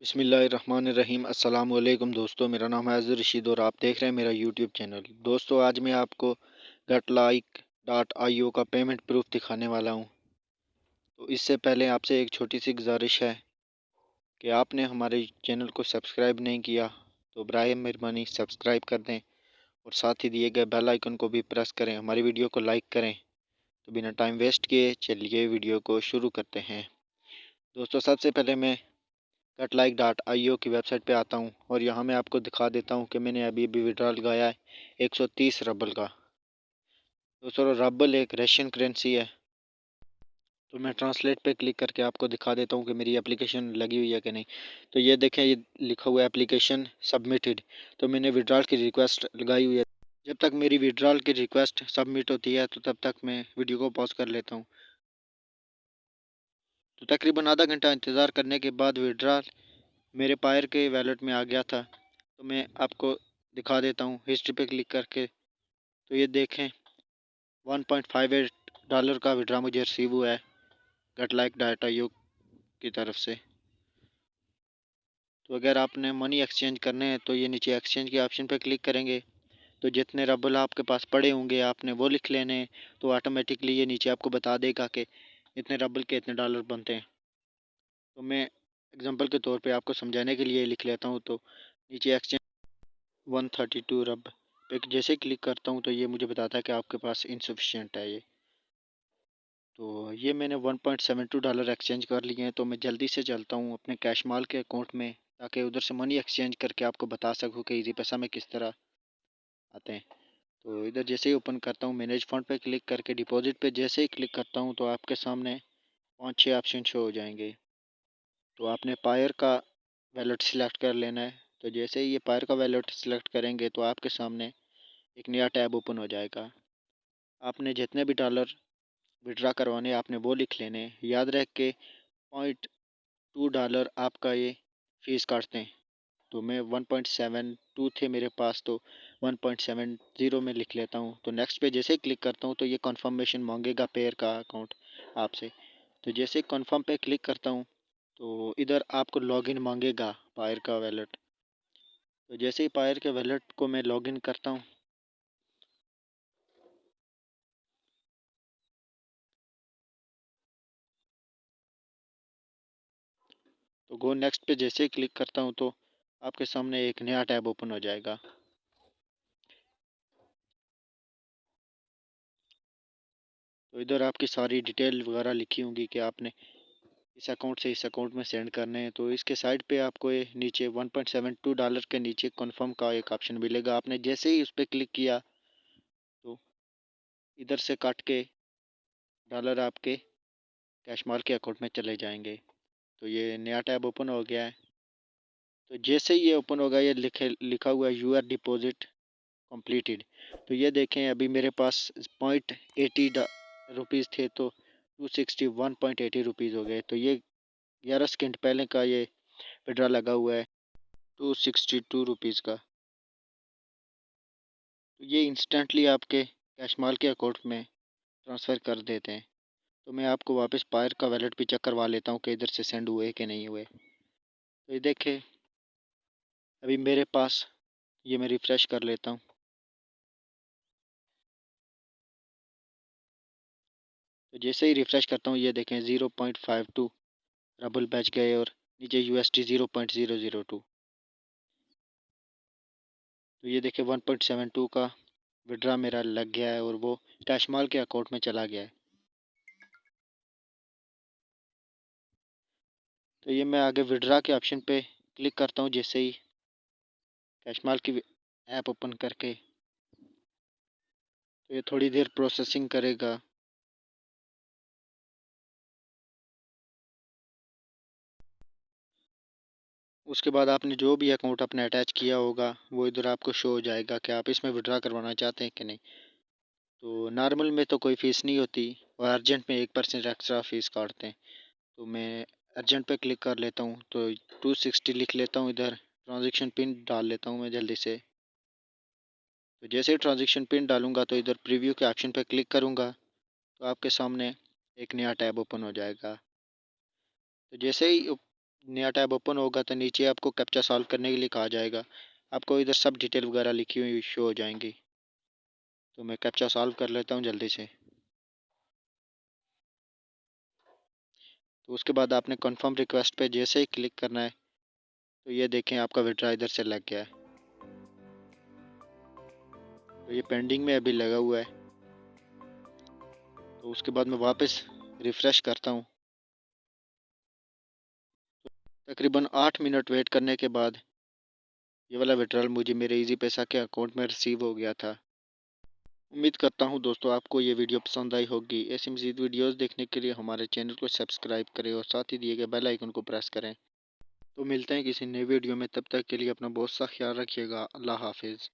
बिस्मिल्लाहिर्रहमानिर्रहीम। अस्सलाम वालेकुम दोस्तों, मेरा नाम है अज़र रशीद और आप देख रहे हैं मेरा यूट्यूब चैनल। दोस्तों, आज मैं आपको getLike.io का पेमेंट प्रूफ दिखाने वाला हूं। तो इससे पहले आपसे एक छोटी सी गुजारिश है कि आपने हमारे चैनल को सब्सक्राइब नहीं किया तो बराए मेहरबानी सब्सक्राइब कर दें और साथ ही दिए गए बेल आइकन को भी प्रेस करें, हमारी वीडियो को लाइक करें। तो बिना टाइम वेस्ट किए चलिए वीडियो को शुरू करते हैं। दोस्तों, सबसे पहले मैं getLike.io की वेबसाइट पे आता हूँ और यहाँ मैं आपको दिखा देता हूँ कि मैंने अभी अभी विड्रॉल लगाया है 130 रबल का। दोस्तों, रबल एक रशियन करेंसी है। तो मैं ट्रांसलेट पे क्लिक करके आपको दिखा देता हूँ कि मेरी एप्लीकेशन लगी हुई है कि नहीं। तो ये देखें, ये लिखा हुआ है एप्लीकेशन सबमिटेड। तो मैंने विड्रॉल की रिक्वेस्ट लगाई हुई है। जब तक मेरी विड्रॉल की रिक्वेस्ट सबमिट होती है तो तब तक मैं वीडियो को पॉज कर लेता हूँ। तो तकरीबन आधा घंटा इंतज़ार करने के बाद विड्रॉल मेरे पायर के वैलेट में आ गया था। तो मैं आपको दिखा देता हूँ हिस्ट्री पे क्लिक करके। तो ये देखें, $1.58 का विड्रा मुझे रिसीव हुआ है getLike.io की तरफ से। तो अगर आपने मनी एक्सचेंज करने हैं तो ये नीचे एक्सचेंज के ऑप्शन पे क्लिक करेंगे। तो जितने रबल आपके पास पड़े होंगे आपने वो लिख लेने हैं। तो ऑटोमेटिकली ये नीचे आपको बता देगा कि इतने रबल के इतने डॉलर बनते हैं। तो मैं एग्जांपल के तौर पे आपको समझाने के लिए लिख लेता हूँ। तो नीचे एक्सचेंज 132 रब पे जैसे क्लिक करता हूँ तो ये मुझे बताता है कि आपके पास इंसफिशिएंट है ये। तो ये मैंने $1.72 एक्सचेंज कर लिए हैं। तो मैं जल्दी से चलता हूँ अपने कैश माल के अकाउंट में ताकि उधर से मनी एक्सचेंज करके आपको बता सकूँ कि इजी पैसा में किस तरह आते हैं। तो इधर जैसे ही ओपन करता हूँ मैनेज फंड पे क्लिक करके डिपॉजिट पे जैसे ही क्लिक करता हूँ तो आपके सामने 5-6 ऑप्शन शो हो जाएंगे। तो आपने पायर का वैलेट सिलेक्ट कर लेना है। तो जैसे ही ये पायर का वैलेट सिलेक्ट करेंगे तो आपके सामने एक नया टैब ओपन हो जाएगा। आपने जितने भी डॉलर विड्रा करवाने आपने वो लिख लेने। याद रख के $0.2 आपका ये फ़ीस काटते हैं। तो मैं 1.72 थे मेरे पास, तो 1.70 में लिख लेता हूँ। तो नेक्स्ट पे जैसे ही क्लिक करता हूँ तो ये कन्फर्मेशन मांगेगा पेयर का अकाउंट आपसे। तो जैसे ही कन्फर्म पे क्लिक करता हूँ तो इधर आपको लॉगिन मांगेगा पायर का वैलेट। तो जैसे ही पायर के वैलेट को मैं लॉगिन करता हूँ तो गो नेक्स्ट पे जैसे ही क्लिक करता हूँ तो आपके सामने एक नया टैब ओपन हो जाएगा। तो इधर आपकी सारी डिटेल वगैरह लिखी होंगी कि आपने इस अकाउंट से इस अकाउंट में सेंड करने हैं। तो इसके साइड पे आपको ये नीचे $1.72 के नीचे कन्फर्म का एक ऑप्शन मिलेगा। आपने जैसे ही उस पर क्लिक किया तो इधर से काट के डॉलर आपके कैश माल के अकाउंट में चले जाएंगे। तो ये नया टैब ओपन हो गया है। तो जैसे ही ये ओपन होगा ये लिखा हुआ है यूआर डिपॉजिट कंप्लीटेड। तो ये देखें, अभी मेरे पास ₹0.80 थे तो 261.80 हो गए। तो ये 11 सेकेंड पहले का ये विड्रा लगा हुआ है ₹262 का। तो ये इंस्टेंटली आपके कैश माल के अकाउंट में ट्रांसफ़र कर देते हैं। तो मैं आपको वापस पायर का वैलेट भी चेक करवा लेता हूँ कि इधर से सेंड हुए कि नहीं हुए। तो ये देखें, अभी मेरे पास, ये मैं रिफ़्रेश कर लेता हूँ। तो जैसे ही रिफ़्रेश करता हूँ ये देखें 0.52 रबल बच गए और नीचे USD 0.002। तो ये देखें 1.72 का विड्रा मेरा लग गया है और वो कैश माल के अकाउंट में चला गया है। तो ये मैं आगे विड्रा के ऑप्शन पे क्लिक करता हूँ जैसे ही कैश माल की ऐप ओपन करके। तो ये थोड़ी देर प्रोसेसिंग करेगा। उसके बाद आपने जो भी अकाउंट अपने अटैच किया होगा वो इधर आपको शो हो जाएगा कि आप इसमें विड्रा करवाना चाहते हैं कि नहीं। तो नॉर्मल में तो कोई फ़ीस नहीं होती और अर्जेंट में 1% एक्स्ट्रा फ़ीस काटते हैं। तो मैं अर्जेंट पे क्लिक कर लेता हूँ तो 260 लिख लेता हूँ। इधर ट्रांजेक्शन पिन डाल लेता हूँ मैं जल्दी से। तो जैसे ही ट्रांजेक्शन पिन डालूंगा तो इधर प्रीव्यू के ऑप्शन पे क्लिक करूँगा तो आपके सामने एक नया टैब ओपन हो जाएगा। तो जैसे ही नया टैब ओपन होगा तो नीचे आपको कैप्चा सॉल्व करने के लिए कहा जाएगा। आपको इधर सब डिटेल वगैरह लिखी हुई शो हो जाएंगी। तो मैं कैप्चा सॉल्व कर लेता हूँ जल्दी से। तो उसके बाद आपने कन्फर्म रिक्वेस्ट पे जैसे ही क्लिक करना है तो ये देखें आपका विड्रा इधर से लग गया है। तो ये पेंडिंग में अभी लगा हुआ है। तो उसके बाद मैं वापस रिफ़्रेश करता हूँ। तकरीबन 8 मिनट वेट करने के बाद ये वाला विड्रॉल मुझे मेरे इजी पैसा के अकाउंट में रिसीव हो गया था। उम्मीद करता हूँ दोस्तों आपको ये वीडियो पसंद आई होगी। ऐसी मज़ीद वीडियोस देखने के लिए हमारे चैनल को सब्सक्राइब करें और साथ ही दिए गए बेल आइकन को प्रेस करें। तो मिलते हैं किसी नई वीडियो में, तब तक के लिए अपना बहुत सा ख्याल रखिएगा। अल्लाह हाफिज़।